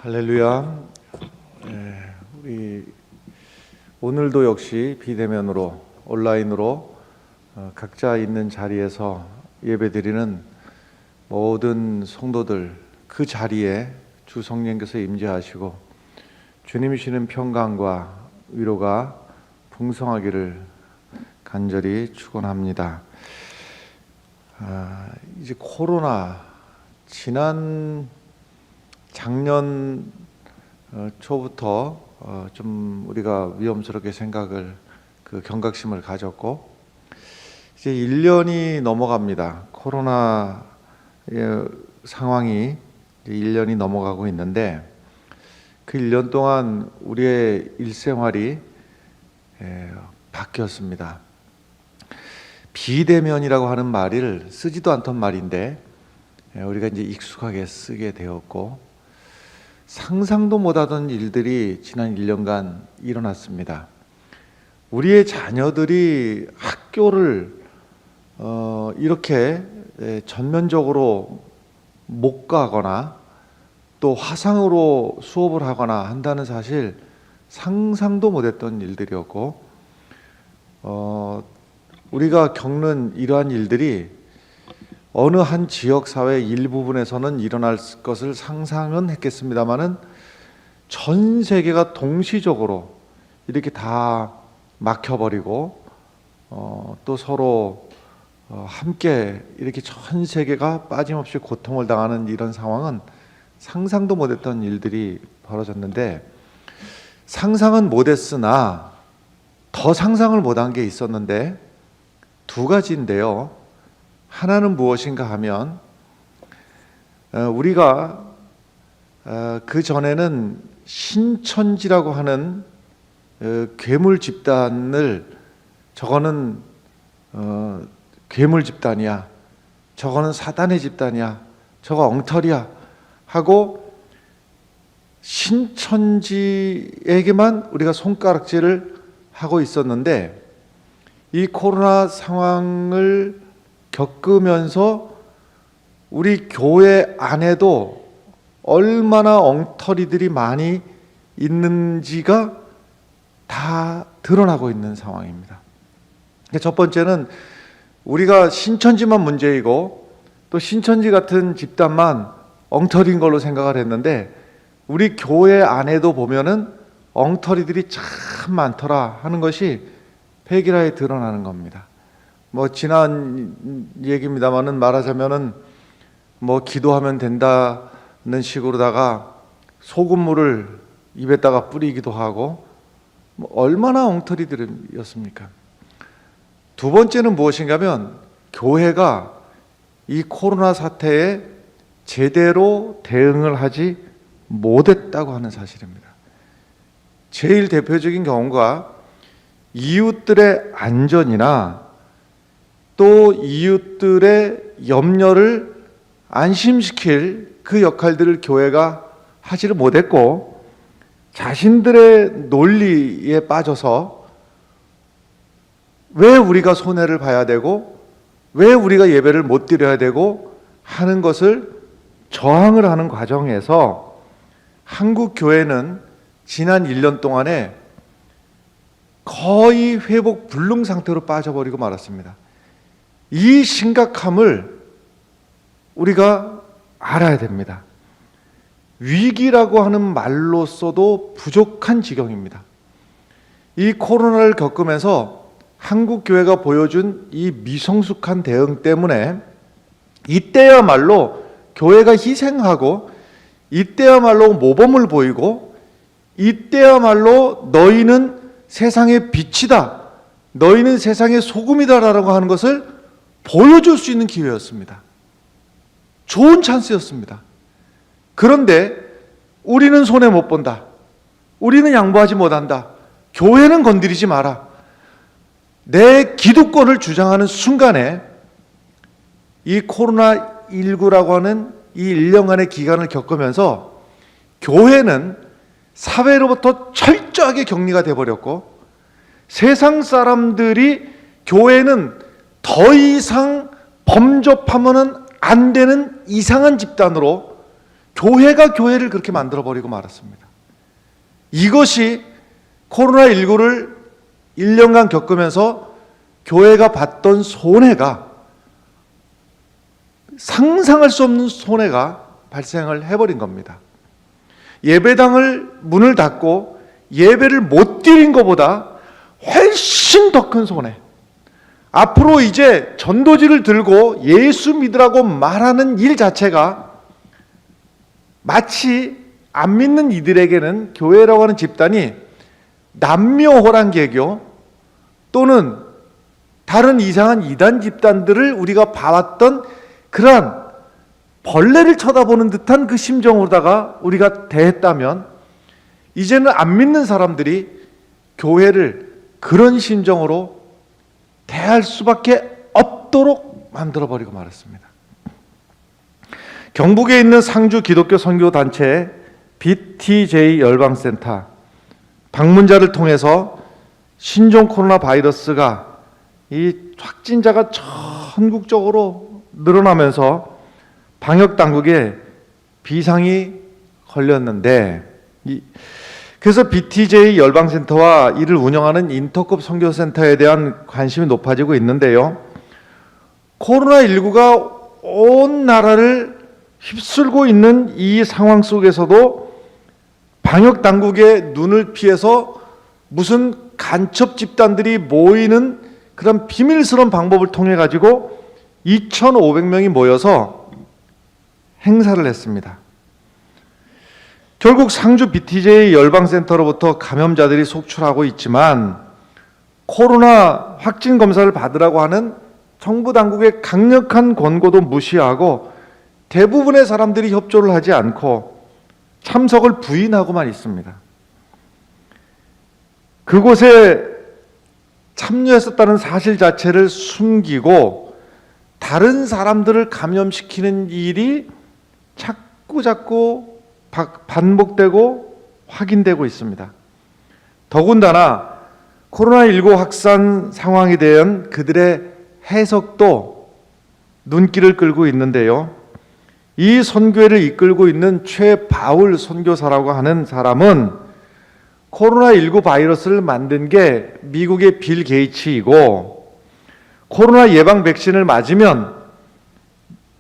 할렐루야. 우리 오늘도 역시 비대면으로 온라인으로 각자 있는 자리에서 예배드리는 모든 성도들 그 자리에 주 성령께서 임재하시고 주님이 주시는 평강과 위로가 풍성하기를 간절히 축원합니다. 이제 코로나 작년 초부터 좀 우리가 위험스럽게 경각심을 가졌고 이제 1년이 넘어갑니다. 코로나 상황이 이제 1년이 넘어가고 있는데 그 1년 동안 우리의 일생활이 바뀌었습니다. 비대면이라고 하는 말을 쓰지도 않던 말인데 우리가 이제 익숙하게 쓰게 되었고 상상도 못하던 일들이 지난 1년간 일어났습니다. 우리의 자녀들이 학교를 이렇게 전면적으로 못 가거나 또 화상으로 수업을 하거나 한다는 사실 상상도 못했던 일들이었고 우리가 겪는 이러한 일들이 어느 한 지역사회 일부분에서는 일어날 것을 상상은 했겠습니다마는 전 세계가 동시적으로 이렇게 다 막혀버리고 또 서로 함께 이렇게 전 세계가 빠짐없이 고통을 당하는 이런 상황은 상상도 못했던 일들이 벌어졌는데 상상은 못했으나 더 상상을 못한 게 있었는데 두 가지인데요. 하나는 무엇인가 하면 우리가 그 전에는 신천지라고 하는 괴물 집단을 저거는 괴물 집단이야, 저거는 사단의 집단이야, 저거 엉터리야 하고 신천지에게만 우리가 손가락질을 하고 있었는데 이 코로나 상황을 겪으면서 우리 교회 안에도 얼마나 엉터리들이 많이 있는지가 다 드러나고 있는 상황입니다. 첫 번째는 우리가 신천지만 문제이고 또 신천지 같은 집단만 엉터리인 걸로 생각을 했는데 우리 교회 안에도 보면은 엉터리들이 참 많더라 하는 것이 백일하에 드러나는 겁니다. 지난 얘기입니다만은 말하자면은 기도하면 된다는 식으로다가 소금물을 입에다가 뿌리기도 하고 얼마나 엉터리들이었습니까? 두 번째는 무엇인가 하면 교회가 이 코로나 사태에 제대로 대응을 하지 못했다고 하는 사실입니다. 제일 대표적인 경우가 이웃들의 안전이나 또 이웃들의 염려를 안심시킬 그 역할들을 교회가 하지를 못했고 자신들의 논리에 빠져서 왜 우리가 손해를 봐야 되고 왜 우리가 예배를 못 드려야 되고 하는 것을 저항을 하는 과정에서 한국 교회는 지난 1년 동안에 거의 회복 불능 상태로 빠져버리고 말았습니다. 이 심각함을 우리가 알아야 됩니다. 위기라고 하는 말로써도 부족한 지경입니다. 이 코로나를 겪으면서 한국 교회가 보여준 이 미성숙한 대응 때문에 이때야말로 교회가 희생하고 이때야말로 모범을 보이고 이때야말로 너희는 세상의 빛이다, 너희는 세상의 소금이다라고 하는 것을 보여줄 수 있는 기회였습니다. 좋은 찬스였습니다. 그런데 우리는 손해 못 본다, 우리는 양보하지 못한다, 교회는 건드리지 마라, 내 기득권을 주장하는 순간에 이 코로나19라고 하는 이 1년간의 기간을 겪으면서 교회는 사회로부터 철저하게 격리가 되어버렸고 세상 사람들이 교회는 더 이상 범접하면 안 되는 이상한 집단으로 교회가 교회를 그렇게 만들어버리고 말았습니다. 이것이 코로나19를 1년간 겪으면서 교회가 봤던 손해가, 상상할 수 없는 손해가 발생을 해버린 겁니다. 예배당을 문을 닫고 예배를 못 드린 것보다 훨씬 더 큰 손해. 앞으로 이제 전도지를 들고 예수 믿으라고 말하는 일 자체가 마치 안 믿는 이들에게는 교회라고 하는 집단이 남묘호랑개교 또는 다른 이상한 이단 집단들을 우리가 봐왔던 그러한 벌레를 쳐다보는 듯한 그 심정으로다가 우리가 대했다면, 이제는 안 믿는 사람들이 교회를 그런 심정으로 대할 수밖에 없도록 만들어버리고 말았습니다. 경북에 있는 상주 기독교 선교단체 BTJ 열방센터 방문자를 통해서 신종 코로나 바이러스가 이 확진자가 전국적으로 늘어나면서 방역 당국에 비상이 걸렸는데, 그래서 BTJ 열방센터와 이를 운영하는 인터컵 선교센터에 대한 관심이 높아지고 있는데요. 코로나19가 온 나라를 휩쓸고 있는 이 상황 속에서도 방역 당국의 눈을 피해서 무슨 간첩 집단들이 모이는 그런 비밀스러운 방법을 통해 가지고 2,500명이 모여서 행사를 했습니다. 결국 상주 BTJ 열방센터로부터 감염자들이 속출하고 있지만, 코로나 확진 검사를 받으라고 하는 정부 당국의 강력한 권고도 무시하고 대부분의 사람들이 협조를 하지 않고 참석을 부인하고만 있습니다. 그곳에 참여했었다는 사실 자체를 숨기고 다른 사람들을 감염시키는 일이 자꾸 반복되고 확인되고 있습니다. 더군다나 코로나19 확산 상황에 대한 그들의 해석도 눈길을 끌고 있는데요. 이 선교회를 이끌고 있는 최바울 선교사라고 하는 사람은 코로나19 바이러스를 만든 게 미국의 빌 게이츠이고, 코로나 예방 백신을 맞으면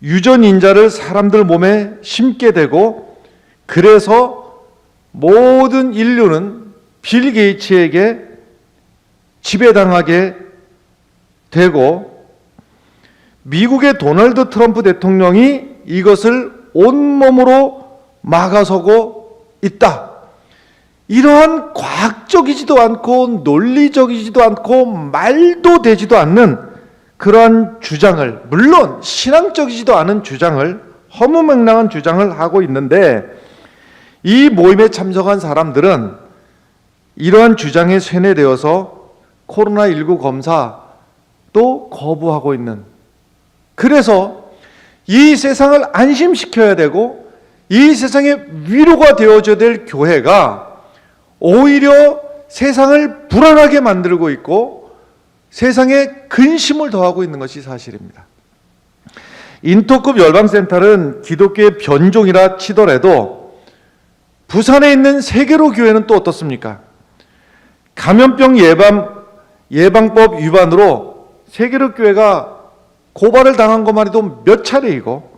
유전인자를 사람들 몸에 심게 되고, 그래서 모든 인류는 빌 게이츠에게 지배당하게 되고, 미국의 도널드 트럼프 대통령이 이것을 온몸으로 막아서고 있다. 이러한 과학적이지도 않고 논리적이지도 않고 말도 되지도 않는 그러한 주장을, 물론 신앙적이지도 않은 주장을, 허무맹랑한 주장을 하고 있는데, 이 모임에 참석한 사람들은 이러한 주장에 세뇌되어서 코로나19 검사도 거부하고 있는, 그래서 이 세상을 안심시켜야 되고 이 세상에 위로가 되어줘야 될 교회가 오히려 세상을 불안하게 만들고 있고 세상에 근심을 더하고 있는 것이 사실입니다. 인터컵 열방센터는 기독교의 변종이라 치더라도 부산에 있는 세계로 교회는 또 어떻습니까? 감염병 예방법 위반으로 세계로 교회가 고발을 당한 것만 해도 몇 차례이고,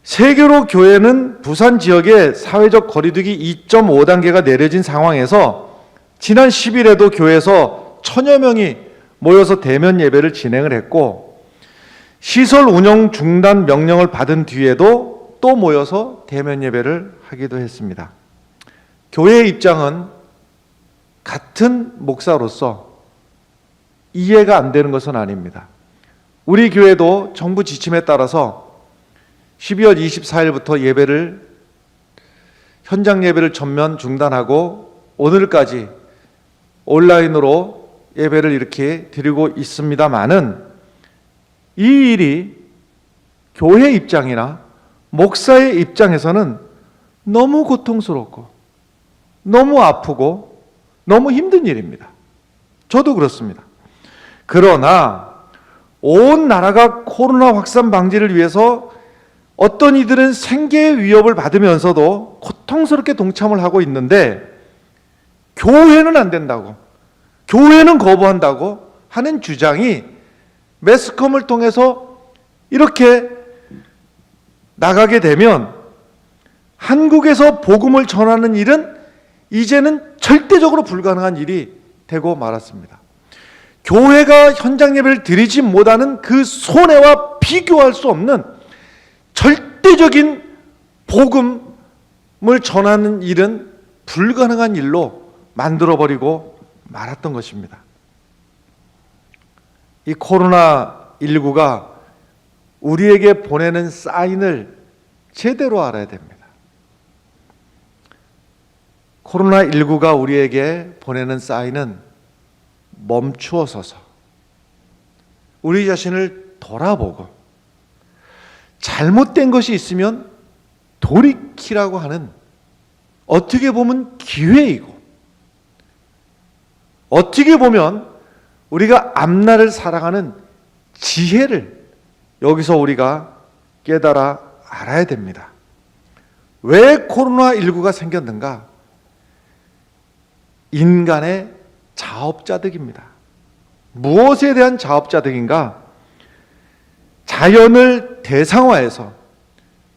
세계로 교회는 부산 지역에 사회적 거리두기 2.5단계가 내려진 상황에서 지난 10일에도 교회에서 1000여 명이 모여서 대면 예배를 진행을 했고, 시설 운영 중단 명령을 받은 뒤에도 또 모여서 대면 예배를 하기도 했습니다. 교회의 입장은 같은 목사로서 이해가 안 되는 것은 아닙니다. 우리 교회도 정부 지침에 따라서 12월 24일부터 현장 예배를 전면 중단하고 오늘까지 온라인으로 예배를 이렇게 드리고 있습니다마는, 이 일이 교회 입장이나 목사의 입장에서는 너무 고통스럽고 너무 아프고 너무 힘든 일입니다. 저도 그렇습니다. 그러나 온 나라가 코로나 확산 방지를 위해서 어떤 이들은 생계의 위협을 받으면서도 고통스럽게 동참을 하고 있는데 교회는 안 된다고, 교회는 거부한다고 하는 주장이 매스컴을 통해서 이렇게 나가게 되면 한국에서 복음을 전하는 일은 이제는 절대적으로 불가능한 일이 되고 말았습니다. 교회가 현장 예배를 드리지 못하는 그 손해와 비교할 수 없는 절대적인 복음을 전하는 일은 불가능한 일로 만들어버리고 말았던 것입니다. 이 코로나19가 우리에게 보내는 사인을 제대로 알아야 됩니다. 코로나19가 우리에게 보내는 사인은 멈추어 서서 우리 자신을 돌아보고 잘못된 것이 있으면 돌이키라고 하는, 어떻게 보면 기회이고, 어떻게 보면 우리가 앞날을 살아가는 지혜를 여기서 우리가 깨달아 알아야 됩니다. 왜 코로나19가 생겼는가? 인간의 자업자득입니다. 무엇에 대한 자업자득인가? 자연을 대상화해서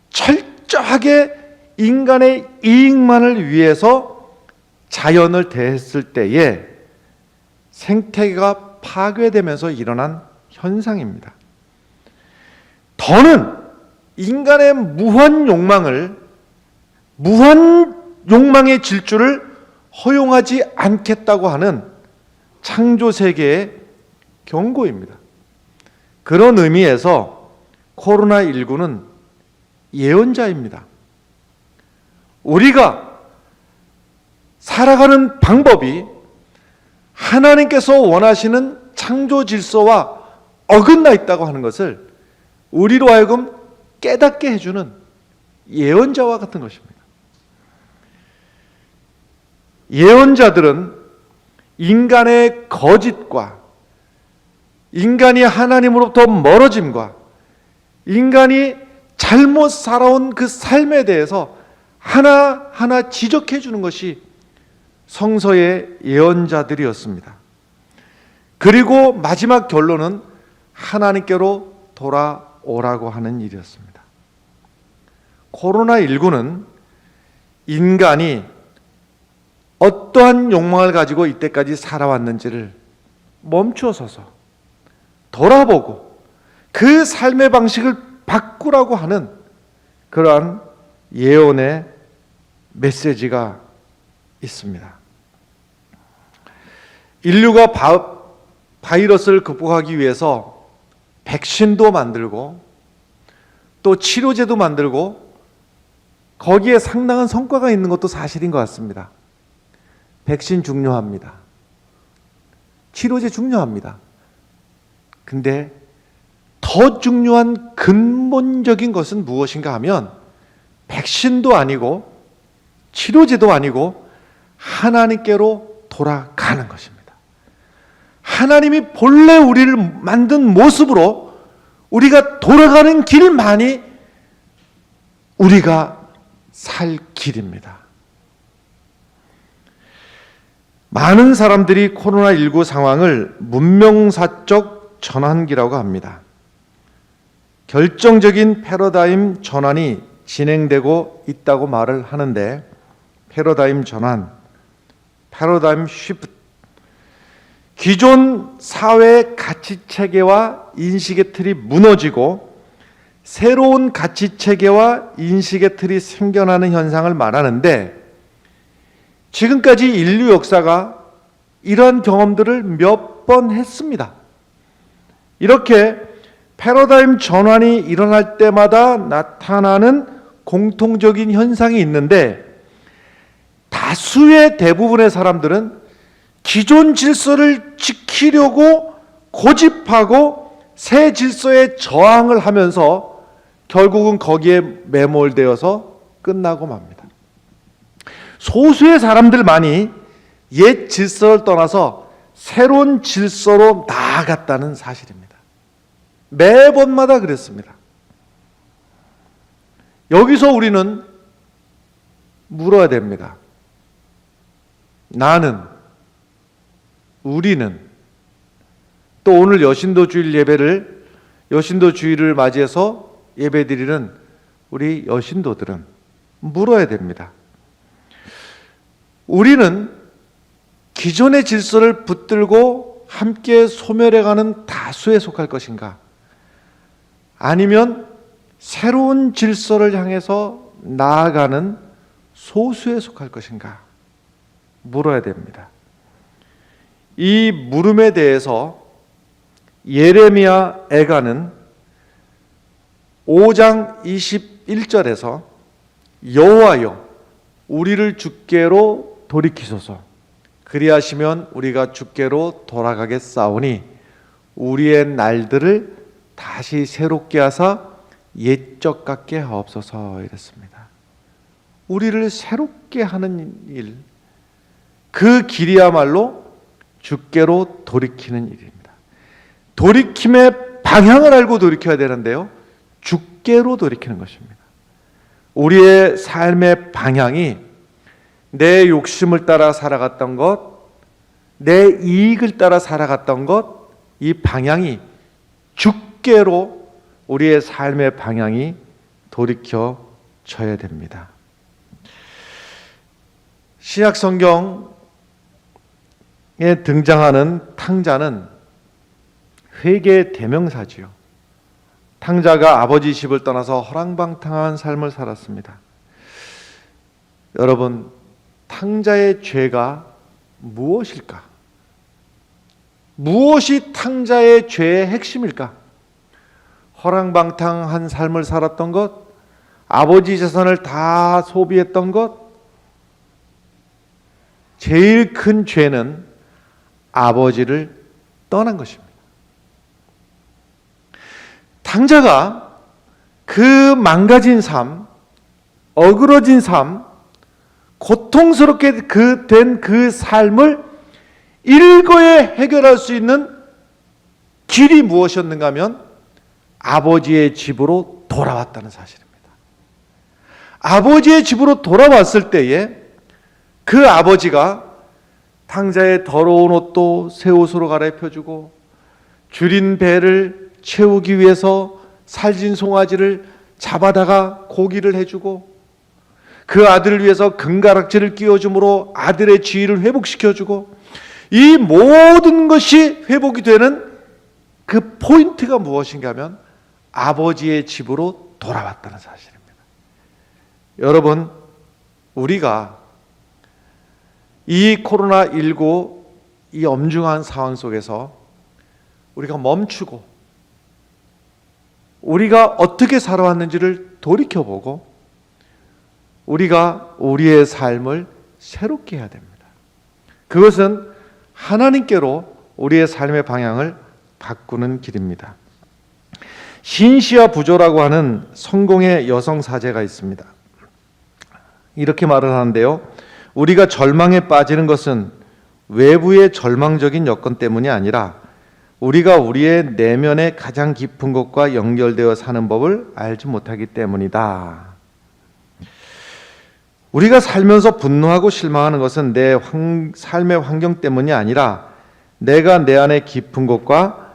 철저하게 인간의 이익만을 위해서 자연을 대했을 때에 생태계가 파괴되면서 일어난 현상입니다. 더는 인간의 무한 욕망의 질주를 허용하지 않겠다고 하는 창조세계의 경고입니다. 그런 의미에서 코로나19는 예언자입니다. 우리가 살아가는 방법이 하나님께서 원하시는 창조 질서와 어긋나 있다고 하는 것을 우리로 하여금 깨닫게 해주는 예언자와 같은 것입니다. 예언자들은 인간의 거짓과 인간이 하나님으로부터 멀어짐과 인간이 잘못 살아온 그 삶에 대해서 하나하나 지적해 주는 것이 성서의 예언자들이었습니다. 그리고 마지막 결론은 하나님께로 돌아오라고 하는 일이었습니다. 코로나19는 인간이 어떠한 욕망을 가지고 이때까지 살아왔는지를 멈추어서서 돌아보고 그 삶의 방식을 바꾸라고 하는 그러한 예언의 메시지가 있습니다. 인류가 바이러스를 극복하기 위해서 백신도 만들고 또 치료제도 만들고 거기에 상당한 성과가 있는 것도 사실인 것 같습니다. 백신 중요합니다. 치료제 중요합니다. 근데 더 중요한 근본적인 것은 무엇인가 하면 백신도 아니고 치료제도 아니고 하나님께로 돌아가는 것입니다. 하나님이 본래 우리를 만든 모습으로 우리가 돌아가는 길만이 우리가 살 길입니다. 많은 사람들이 코로나19 상황을 문명사적 전환기라고 합니다. 결정적인 패러다임 전환이 진행되고 있다고 말을 하는데, 패러다임 전환, 패러다임 쉬프트, 기존 사회의 가치체계와 인식의 틀이 무너지고 새로운 가치체계와 인식의 틀이 생겨나는 현상을 말하는데, 지금까지 인류 역사가 이러한 경험들을 몇 번 했습니다. 이렇게 패러다임 전환이 일어날 때마다 나타나는 공통적인 현상이 있는데, 다수의 대부분의 사람들은 기존 질서를 지키려고 고집하고 새 질서에 저항을 하면서 결국은 거기에 매몰되어서 끝나고 맙니다. 소수의 사람들만이 옛 질서를 떠나서 새로운 질서로 나아갔다는 사실입니다. 매번마다 그랬습니다. 여기서 우리는 물어야 됩니다. 나는, 우리는, 또 오늘 여신도주의를 맞이해서 예배드리는 우리 여신도들은 물어야 됩니다. 우리는 기존의 질서를 붙들고 함께 소멸해가는 다수에 속할 것인가? 아니면 새로운 질서를 향해서 나아가는 소수에 속할 것인가? 물어야 됩니다. 이 물음에 대해서 예레미야 애가는 5장 21절에서 여호와여 우리를 주께로 돌이키소서 그리하시면 우리가 주께로 돌아가겠사오니 우리의 날들을 다시 새롭게 하사 옛적 같게 하옵소서 이랬습니다. 우리를 새롭게 하는 일, 그 길이야말로 주께로 돌이키는 일입니다. 돌이킴의 방향을 알고 돌이켜야 되는데요, 주께로 돌이키는 것입니다. 우리의 삶의 방향이 내 욕심을 따라 살아갔던 것, 내 이익을 따라 살아갔던 것, 이 방향이 주께로 우리의 삶의 방향이 돌이켜져야 됩니다. 신약 성경에 등장하는 탕자는 회개의 대명사지요. 탕자가 아버지 집을 떠나서 허랑방탕한 삶을 살았습니다. 여러분, 탕자의 죄가 무엇일까? 무엇이 탕자의 죄의 핵심일까? 허랑방탕한 삶을 살았던 것, 아버지 재산을 다 소비했던 것, 제일 큰 죄는 아버지를 떠난 것입니다. 탕자가 그 망가진 삶, 어그러진 삶, 고통스럽게 된 그 삶을 일거에 해결할 수 있는 길이 무엇이었는가 하면 아버지의 집으로 돌아왔다는 사실입니다. 아버지의 집으로 돌아왔을 때에 그 아버지가 탕자의 더러운 옷도 새 옷으로 갈아입혀주고 줄인 배를 채우기 위해서 살진 송아지를 잡아다가 고기를 해주고 그 아들을 위해서 금가락지를 끼워줌으로 아들의 지위를 회복시켜주고 이 모든 것이 회복이 되는 그 포인트가 무엇인가 하면 아버지의 집으로 돌아왔다는 사실입니다. 여러분, 우리가 이 코로나19 이 엄중한 상황 속에서 우리가 멈추고 우리가 어떻게 살아왔는지를 돌이켜보고 우리가 우리의 삶을 새롭게 해야 됩니다. 그것은 하나님께로 우리의 삶의 방향을 바꾸는 길입니다. 신시아 부조라고 하는 성공의 여성 사제가 있습니다. 이렇게 말을 하는데요, 우리가 절망에 빠지는 것은 외부의 절망적인 여건 때문이 아니라 우리가 우리의 내면의 가장 깊은 것과 연결되어 사는 법을 알지 못하기 때문이다. 우리가 살면서 분노하고 실망하는 것은 내 삶의 환경 때문이 아니라 내가 내 안에 깊은 것과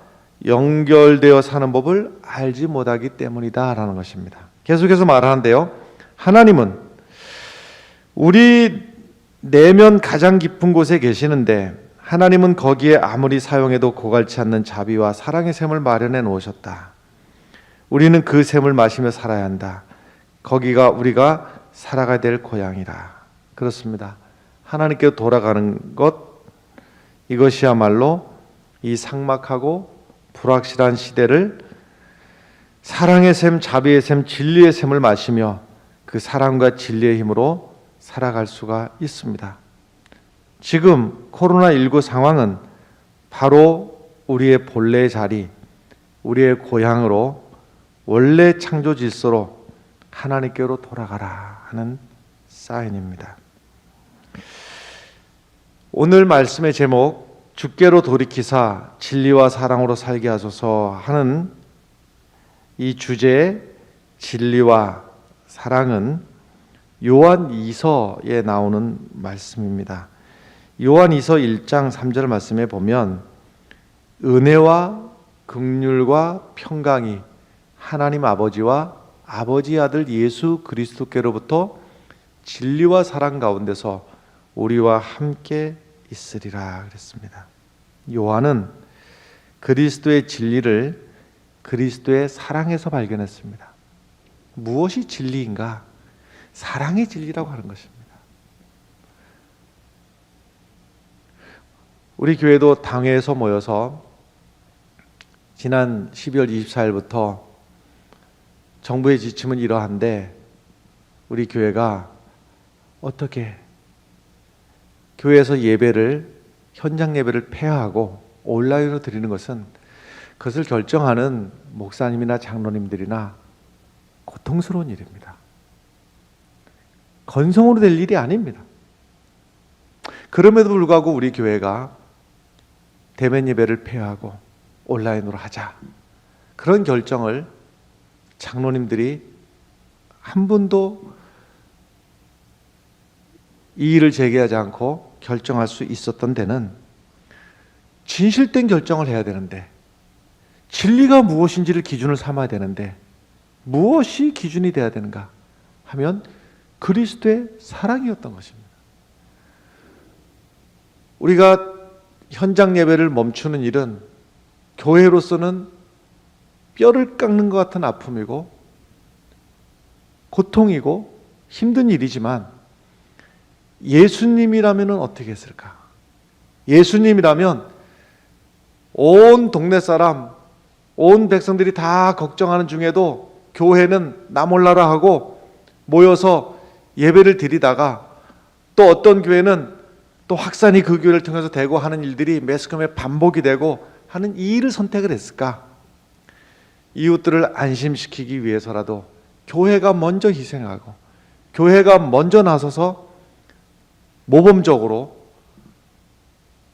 연결되어 사는 법을 알지 못하기 때문이다 라는 것입니다. 계속해서 말하는데요, 하나님은 우리 내면 가장 깊은 곳에 계시는데 하나님은 거기에 아무리 사용해도 고갈치 않는 자비와 사랑의 샘을 마련해 놓으셨다. 우리는 그 샘을 마시며 살아야 한다. 거기가 우리가 살아가야 될 고향이다. 그렇습니다. 하나님께 돌아가는 것, 이것이야말로 이 삭막하고 불확실한 시대를 사랑의 샘, 자비의 샘, 진리의 샘을 마시며 그 사랑과 진리의 힘으로 살아갈 수가 있습니다. 지금 코로나19 상황은 바로 우리의 본래의 자리, 우리의 고향으로 원래 창조 질서로 하나님께로 돌아가라 하는 사인입니다. 오늘 말씀의 제목, 주께로 돌이키사 진리와 사랑으로 살게 하소서 하는 이 주제에 진리와 사랑은 요한 2서에 나오는 말씀입니다. 요한 2서 1장 3절 말씀에 보면 은혜와 긍휼과 평강이 하나님 아버지와 아버지 아들 예수 그리스도께로부터 진리와 사랑 가운데서 우리와 함께 있으리라 그랬습니다. 요한은 그리스도의 진리를 그리스도의 사랑에서 발견했습니다. 무엇이 진리인가? 사랑의 진리라고 하는 것입니다. 우리 교회도 당회에서 모여서 지난 12월 24일부터 정부의 지침은 이러한데 우리 교회가 어떻게 교회에서 예배를 현장 예배를 폐하고 온라인으로 드리는 것은 그것을 결정하는 목사님이나 장로님들이나 고통스러운 일입니다. 건성으로 될 일이 아닙니다. 그럼에도 불구하고 우리 교회가 대면 예배를 폐하고 온라인으로 하자, 그런 결정을 장로님들이 한 분도 이의를 제기하지 않고 결정할 수 있었던 데는 진실된 결정을 해야 되는데, 진리가 무엇인지를 기준을 삼아야 되는데 무엇이 기준이 되어야 되는가 하면 그리스도의 사랑이었던 것입니다. 우리가 현장 예배를 멈추는 일은 교회로서는 뼈를 깎는 것 같은 아픔이고 고통이고 힘든 일이지만 예수님이라면 어떻게 했을까? 예수님이라면 온 동네 사람, 온 백성들이 다 걱정하는 중에도 교회는 나 몰라라 하고 모여서 예배를 드리다가 또 어떤 교회는 또 확산이 그 교회를 통해서 되고 하는 일들이 매스컴에 반복이 되고 하는 이 일을 선택을 했을까? 이웃들을 안심시키기 위해서라도 교회가 먼저 희생하고 교회가 먼저 나서서 모범적으로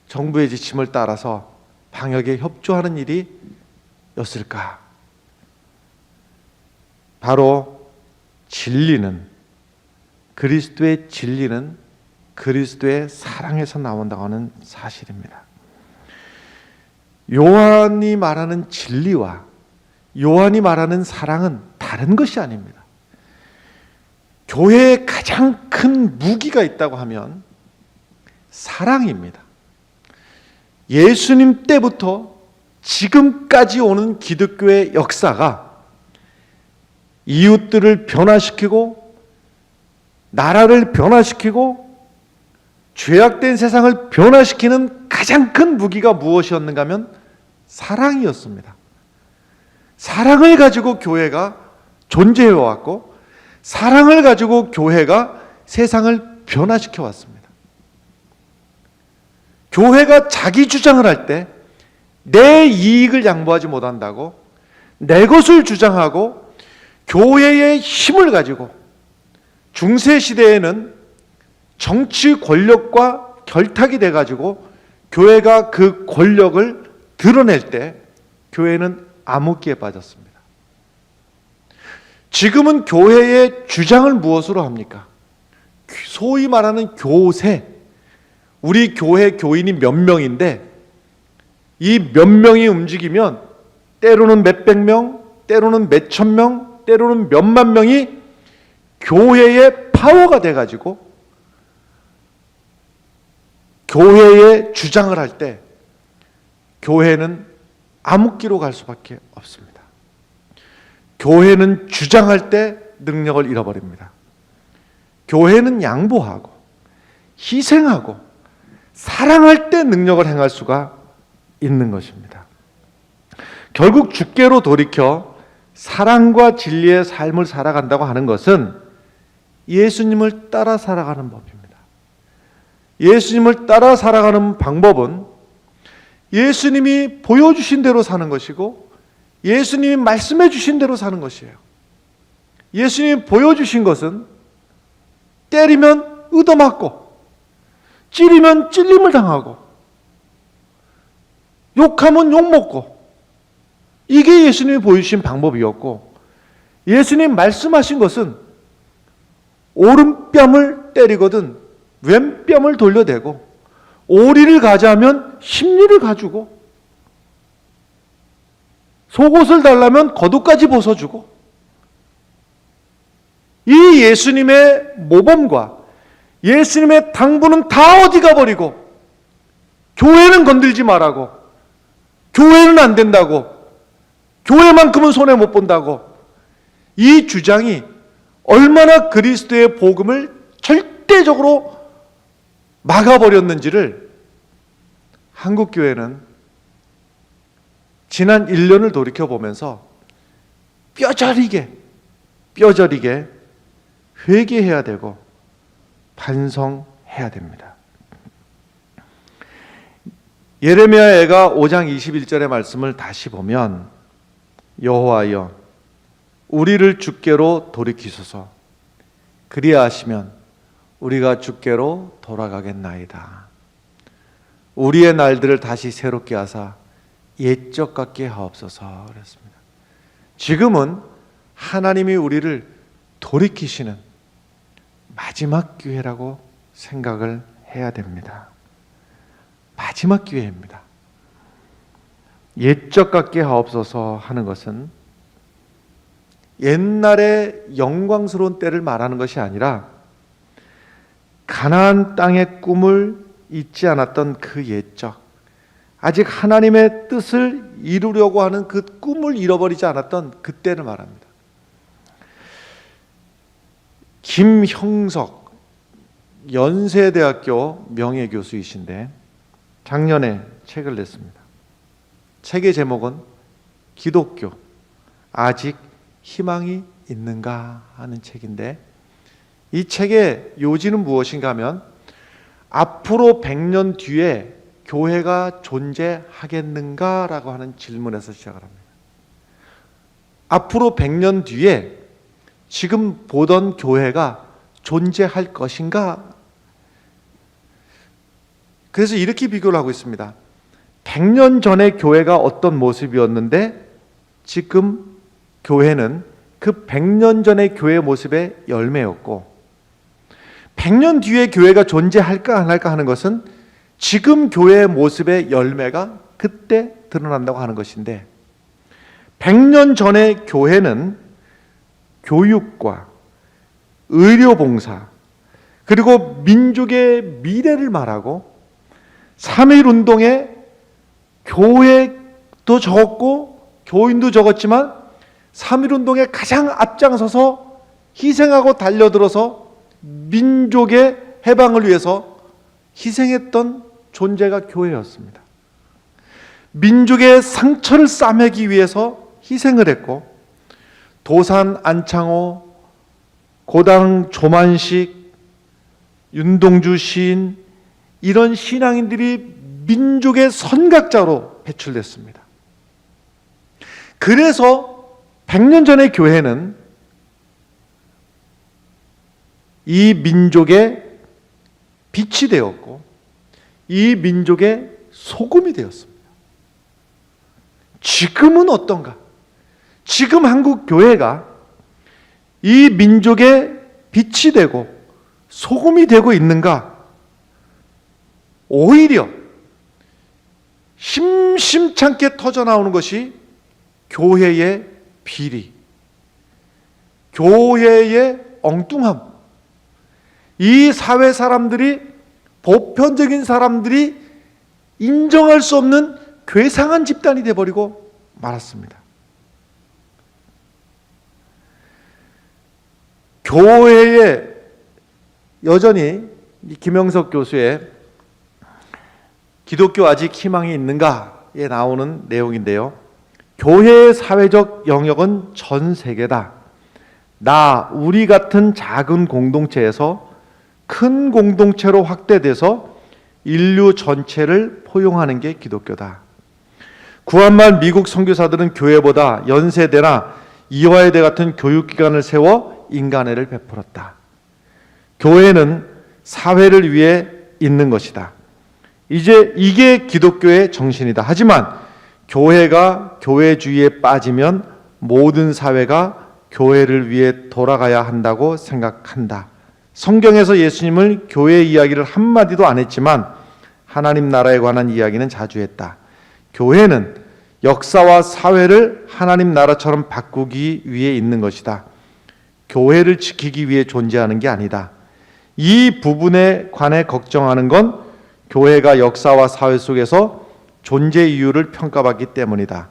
정부의 지침을 따라서 방역에 협조하는 일이 였을까? 바로 진리는, 그리스도의 진리는 그리스도의 사랑에서 나온다고 하는 사실입니다. 요한이 말하는 진리와 요한이 말하는 사랑은 다른 것이 아닙니다. 교회에 가장 큰 무기가 있다고 하면 사랑입니다. 예수님 때부터 지금까지 오는 기독교의 역사가 이웃들을 변화시키고 나라를 변화시키고 죄악된 세상을 변화시키는 가장 큰 무기가 무엇이었는가 하면 사랑이었습니다. 사랑을 가지고 교회가 존재해 왔고 사랑을 가지고 교회가 세상을 변화시켜 왔습니다. 교회가 자기 주장을 할 때 내 이익을 양보하지 못한다고 내 것을 주장하고 교회의 힘을 가지고, 중세 시대에는 정치 권력과 결탁이 돼 가지고 교회가 그 권력을 드러낼 때 교회는 암흑기에 빠졌습니다. 지금은 교회의 주장을 무엇으로 합니까? 소위 말하는 교세. 우리 교회 교인이 몇 명인데 이 몇 명이 움직이면 때로는 몇백 명, 때로는 몇천 명, 때로는 몇만 명이 교회의 파워가 돼가지고 교회의 주장을 할 때 교회는 암흑기로 갈 수밖에 없습니다. 교회는 주장할 때 능력을 잃어버립니다. 교회는 양보하고 희생하고 사랑할 때 능력을 행할 수가 있는 것입니다. 결국 주께로 돌이켜 사랑과 진리의 삶을 살아간다고 하는 것은 예수님을 따라 살아가는 법입니다. 예수님을 따라 살아가는 방법은 예수님이 보여주신 대로 사는 것이고 예수님이 말씀해 주신 대로 사는 것이에요. 예수님이 보여주신 것은 때리면 얻어맞고 찌르면 찔림을 당하고 욕하면 욕먹고, 이게 예수님이 보여주신 방법이었고 예수님 말씀하신 것은 오른뺨을 때리거든 왼뺨을 돌려대고, 오리를 가자면 십리를 가주고, 속옷을 달라면 겉옷까지 벗어주고, 이 예수님의 모범과 예수님의 당부는 다 어디 가버리고, 교회는 건들지 말라고, 교회는 안 된다고, 교회만큼은 손해 못 본다고, 이 주장이 얼마나 그리스도의 복음을 절대적으로 막아버렸는지를 한국교회는 지난 1년을 돌이켜보면서 뼈저리게 회개해야 되고 반성해야 됩니다. 예레미야가 5장 21절의 말씀을 다시 보면, 여호와여 우리를 주께로 돌이키소서, 그리하시면 우리가 주께로 돌아가겠나이다. 우리의 날들을 다시 새롭게 하사 옛적 같게 하옵소서 그랬습니다. 지금은 하나님이 우리를 돌이키시는 마지막 기회라고 생각을 해야 됩니다. 마지막 기회입니다. 옛적 같게 하옵소서 하는 것은 옛날의 영광스러운 때를 말하는 것이 아니라 가나안 땅의 꿈을 잊지 않았던 그 옛적, 아직 하나님의 뜻을 이루려고 하는 그 꿈을 잃어버리지 않았던 그때를 말합니다. 김형석 연세대학교 명예교수이신데 작년에 책을 냈습니다. 책의 제목은 기독교 아직 희망이 있는가 하는 책인데, 이 책의 요지는 무엇인가 하면 앞으로 100년 뒤에 교회가 존재하겠는가 라고 하는 질문에서 시작을 합니다. 앞으로 100년 뒤에 지금 보던 교회가 존재할 것인가? 그래서 이렇게 비교를 하고 있습니다. 100년 전에 교회가 어떤 모습이었는데 지금 교회는 그 100년 전의 교회 모습의 열매였고, 100년 뒤에 교회가 존재할까 안 할까 하는 것은 지금 교회의 모습의 열매가 그때 드러난다고 하는 것인데, 100년 전의 교회는 교육과 의료봉사 그리고 민족의 미래를 말하고, 3.1운동에 교회도 적었고 교인도 적었지만 3.1운동에 가장 앞장서서 희생하고 달려들어서 민족의 해방을 위해서 희생했던 존재가 교회였습니다. 민족의 상처를 싸매기 위해서 희생을 했고, 도산 안창호, 고당 조만식, 윤동주 시인, 이런 신앙인들이 민족의 선각자로 배출됐습니다. 그래서 100년 전의 교회는 이 민족의 빛이 되었고 이 민족의 소금이 되었습니다. 지금은 어떤가? 지금 한국 교회가 이 민족의 빛이 되고 소금이 되고 있는가? 오히려 심심찮게 터져나오는 것이 교회의 비리, 교회의 엉뚱함, 이 사회 사람들이, 보편적인 사람들이 인정할 수 없는 괴상한 집단이 되어버리고 말았습니다. 교회에 여전히 김영석 교수의 기독교 아직 희망이 있는가에 나오는 내용인데요, 교회의 사회적 영역은 전 세계다. 우리 같은 작은 공동체에서 큰 공동체로 확대돼서 인류 전체를 포용하는 게 기독교다. 구한말 미국 선교사들은 교회보다 연세대나 이화여대 같은 교육기관을 세워 인간애를 베풀었다. 교회는 사회를 위해 있는 것이다. 이제 이게 기독교의 정신이다. 하지만 교회가 교회주의에 빠지면 모든 사회가 교회를 위해 돌아가야 한다고 생각한다 성경에서 예수님을 교회 이야기를 한마디도 안 했지만 하나님 나라에 관한 이야기는 자주 했다. 교회는 역사와 사회를 하나님 나라처럼 바꾸기 위해 있는 것이다. 교회를 지키기 위해 존재하는 게 아니다. 이 부분에 관해 걱정하는 건 교회가 역사와 사회 속에서 존재 이유를 평가받기 때문이다.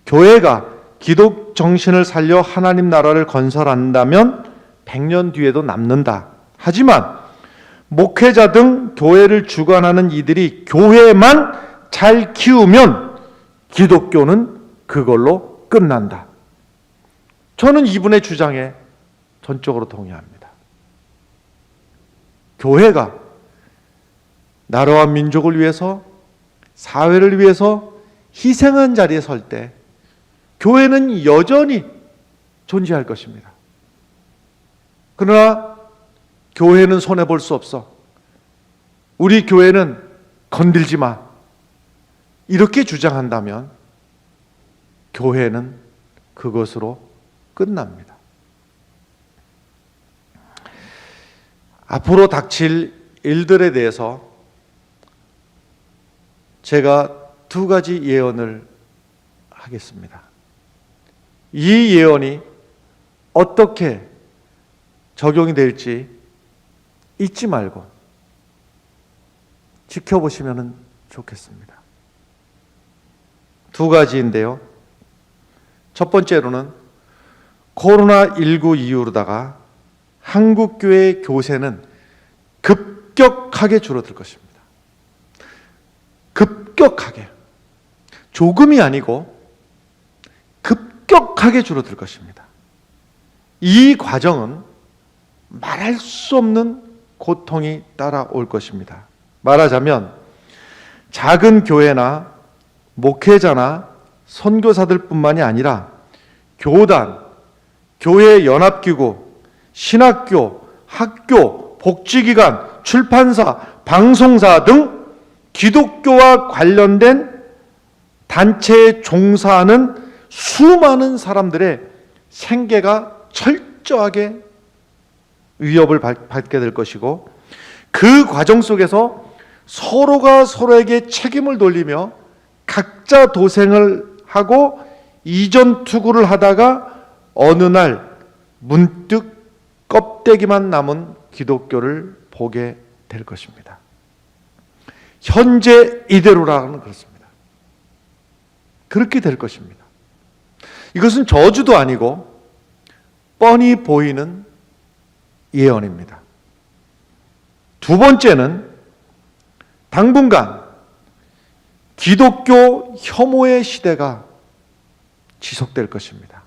교회가 기독 정신을 살려 하나님 나라를 건설한다면 100년 뒤에도 남는다. 하지만 목회자 등 교회를 주관하는 이들이 교회만 잘 키우면 기독교는 그걸로 끝난다. 저는 이분의 주장에 전적으로 동의합니다. 교회가 나라와 민족을 위해서, 사회를 위해서 희생한 자리에 설 때 교회는 여전히 존재할 것입니다. 그러나 교회는 손해볼 수 없어. 우리 교회는 건들지 마. 이렇게 주장한다면 교회는 그것으로 끝납니다. 앞으로 닥칠 일들에 대해서 제가 두 가지 예언을 하겠습니다. 이 예언이 어떻게 적용이 될지 잊지 말고 지켜보시면 좋겠습니다. 두 가지인데요. 첫 번째로는 코로나19 이후로다가 한국교회 교세는 급격하게 줄어들 것입니다. 급격하게. 조금이 아니고 급격하게 줄어들 것입니다. 이 과정은 말할 수 없는 고통이 따라올 것입니다. 말하자면 작은 교회나 목회자나 선교사들 뿐만이 아니라 교단, 교회 연합기구, 신학교, 학교, 복지기관, 출판사, 방송사 등 기독교와 관련된 단체에 종사하는 수많은 사람들의 생계가 철저하게 위협을 받게 될 것이고, 그 과정 속에서 서로가 서로에게 책임을 돌리며 각자 도생을 하고 이전 투구를 하다가 어느 날 문득 껍데기만 남은 기독교를 보게 될 것입니다. 현재 이대로라는 그렇습니다. 그렇게 될 것입니다. 이것은 저주도 아니고 뻔히 보이는 예언입니다. 두 번째는 당분간 기독교 혐오의 시대가 지속될 것입니다.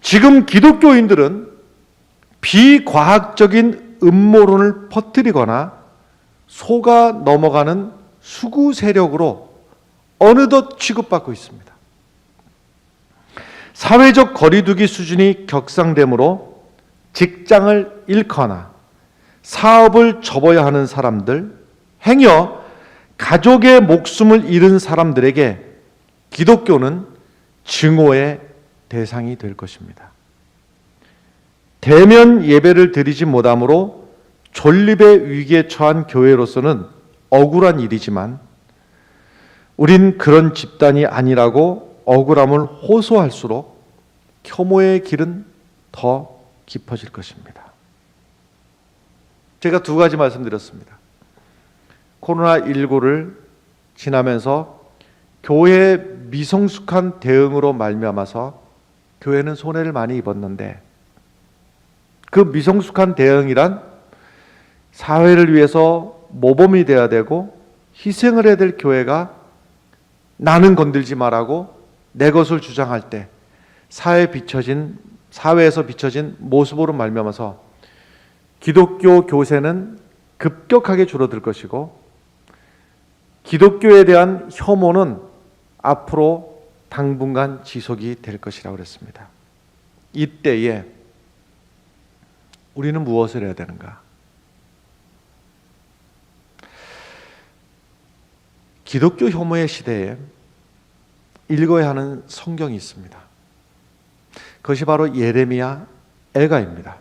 지금 기독교인들은 비과학적인 음모론을 퍼뜨리거나 속아 넘어가는 수구 세력으로 어느덧 취급받고 있습니다. 사회적 거리두기 수준이 격상되므로 직장을 잃거나 사업을 접어야 하는 사람들, 행여 가족의 목숨을 잃은 사람들에게 기독교는 증오의 대상이 될 것입니다. 대면 예배를 드리지 못함으로 존립의 위기에 처한 교회로서는 억울한 일이지만 우린 그런 집단이 아니라고 억울함을 호소할수록 혐오의 길은 더 깊어질 것입니다. 제가 두 가지 말씀드렸습니다. 코로나19를 지나면서 교회의 미성숙한 대응으로 말미암아서 교회는 손해를 많이 입었는데, 그 미성숙한 대응이란 사회를 위해서 모범이 되어야 되고 희생을 해야 될 교회가 나는 건들지 말라고 내 것을 주장할 때 사회에서 비춰진 모습으로 말미암아서 기독교 교세는 급격하게 줄어들 것이고, 기독교에 대한 혐오는 앞으로 당분간 지속이 될 것이라고 그랬습니다. 이때에 우리는 무엇을 해야 되는가? 기독교 혐오의 시대에 읽어야 하는 성경이 있습니다. 그것이 바로 예레미야 애가입니다.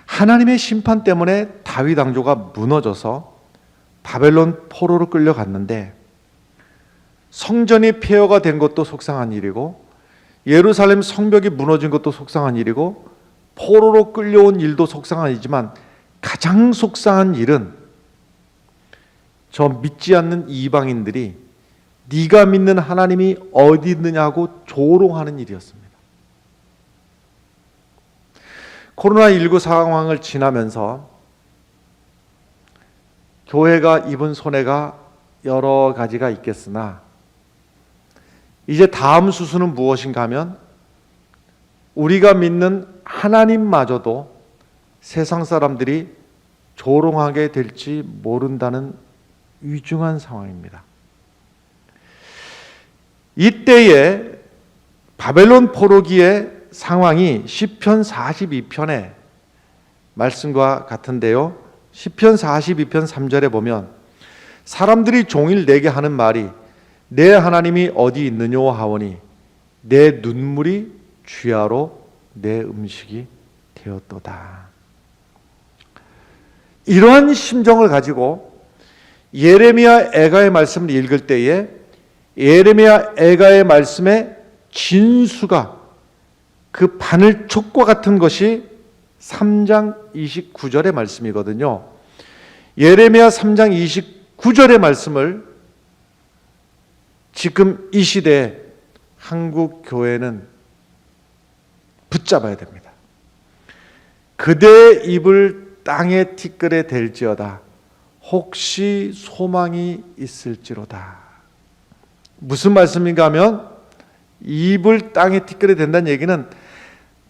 하나님의 심판 때문에 다윗 왕조가 무너져서 바벨론 포로로 끌려갔는데 성전이 폐허가 된 것도 속상한 일이고 예루살렘 성벽이 무너진 것도 속상한 일이고 포로로 끌려온 일도 속상한 일이지만 가장 속상한 일은 저 믿지 않는 이방인들이 네가 믿는 하나님이 어디 있느냐고 조롱하는 일이었습니다. 코로나19 상황을 지나면서 교회가 입은 손해가 여러 가지가 있겠으나 이제 다음 수순은 무엇인가 하면 우리가 믿는 하나님마저도 세상 사람들이 조롱하게 될지 모른다는 위중한 상황입니다. 이때에 바벨론 포로기의 상황이 시편 42편의 말씀과 같은데요. 시편 42편 3절에 보면 사람들이 종일 내게 하는 말이 내 하나님이 어디 있느냐 하오니 내 눈물이 주야로 내 음식이 되었도다. 이러한 심정을 가지고 예레미야 애가의 말씀을 읽을 때에 예레미야 애가의 말씀의 진수가 그 바늘촉과 같은 것이 3장 29절의 말씀이거든요. 예레미야 3장 29절의 말씀을 지금 이 시대에 한국 교회는 붙잡아야 됩니다. 그대의 입을 땅에 티끌에 댈지어다 혹시 소망이 있을지로다. 무슨 말씀인가 하면 입을 땅에 티끌에 댄다는 얘기는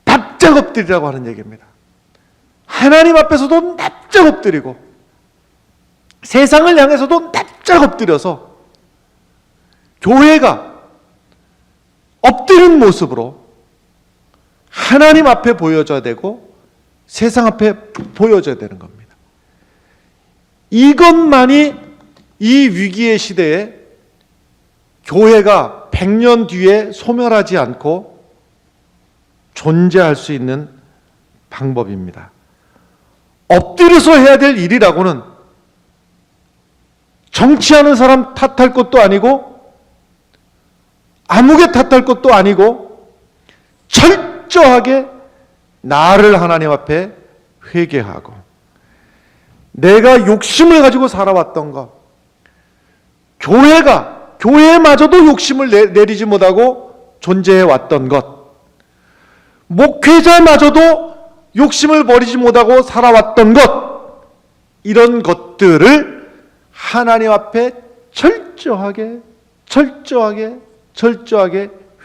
납작 엎드리라고 하는 얘기입니다. 하나님 앞에서도 납작 엎드리고 세상을 향해서도 납작 엎드려서 교회가 엎드린 모습으로 하나님 앞에 보여줘야 되고 세상 앞에 보여줘야 되는 겁니다. 이것만이 이 위기의 시대에 교회가 100년 뒤에 소멸하지 않고 존재할 수 있는 방법입니다. 엎드려서 해야 될 일이라고는 정치하는 사람 탓할 것도 아니고 아무개 탓할 것도 아니고 철저하게 나를 하나님 앞에 회개하고 내가 욕심을 가지고 살아왔던 것, 교회마저도 욕심을 내리지 못하고 존재해 왔던 것, 목회자마저도 욕심을 버리지 못하고 살아왔던 것, 이런 것들을 하나님 앞에 철저하게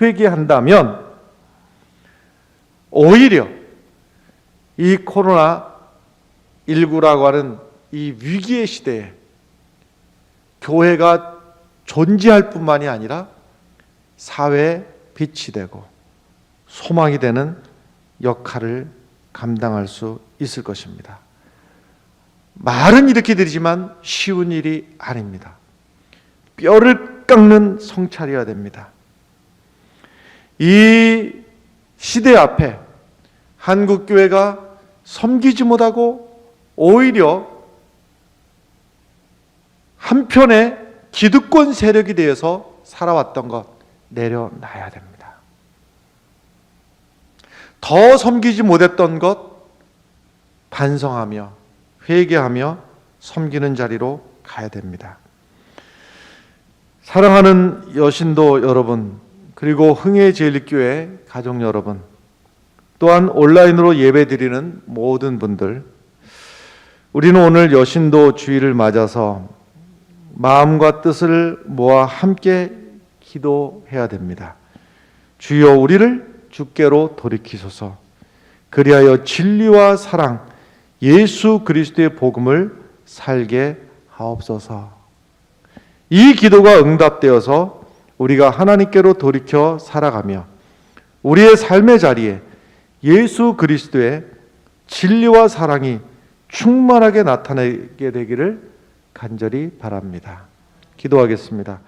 회개한다면 오히려 이 코로나19라고 하는 이 위기의 시대에 교회가 존재할 뿐만이 아니라 사회에 빛이 되고 소망이 되는 역할을 감당할 수 있을 것입니다. 말은 이렇게 드리지만 쉬운 일이 아닙니다. 뼈를 깎는 성찰이어야 됩니다. 이 시대 앞에 한국교회가 섬기지 못하고 오히려 한편의 기득권 세력이 되어서 살아왔던 것 내려놔야 됩니다. 더 섬기지 못했던 것 반성하며 회개하며 섬기는 자리로 가야 됩니다. 사랑하는 여신도 여러분, 그리고 흥해제일교회 가족 여러분, 또한 온라인으로 예배드리는 모든 분들, 우리는 오늘 여신도 주일을 맞아서 마음과 뜻을 모아 함께 기도해야 됩니다. 주여 우리를 주께로 돌이키소서. 그리하여 진리와 사랑 예수 그리스도의 복음을 살게 하옵소서. 이 기도가 응답되어서 우리가 하나님께로 돌이켜 살아가며 우리의 삶의 자리에 예수 그리스도의 진리와 사랑이 충만하게 나타나게 되기를 간절히 바랍니다. 기도하겠습니다.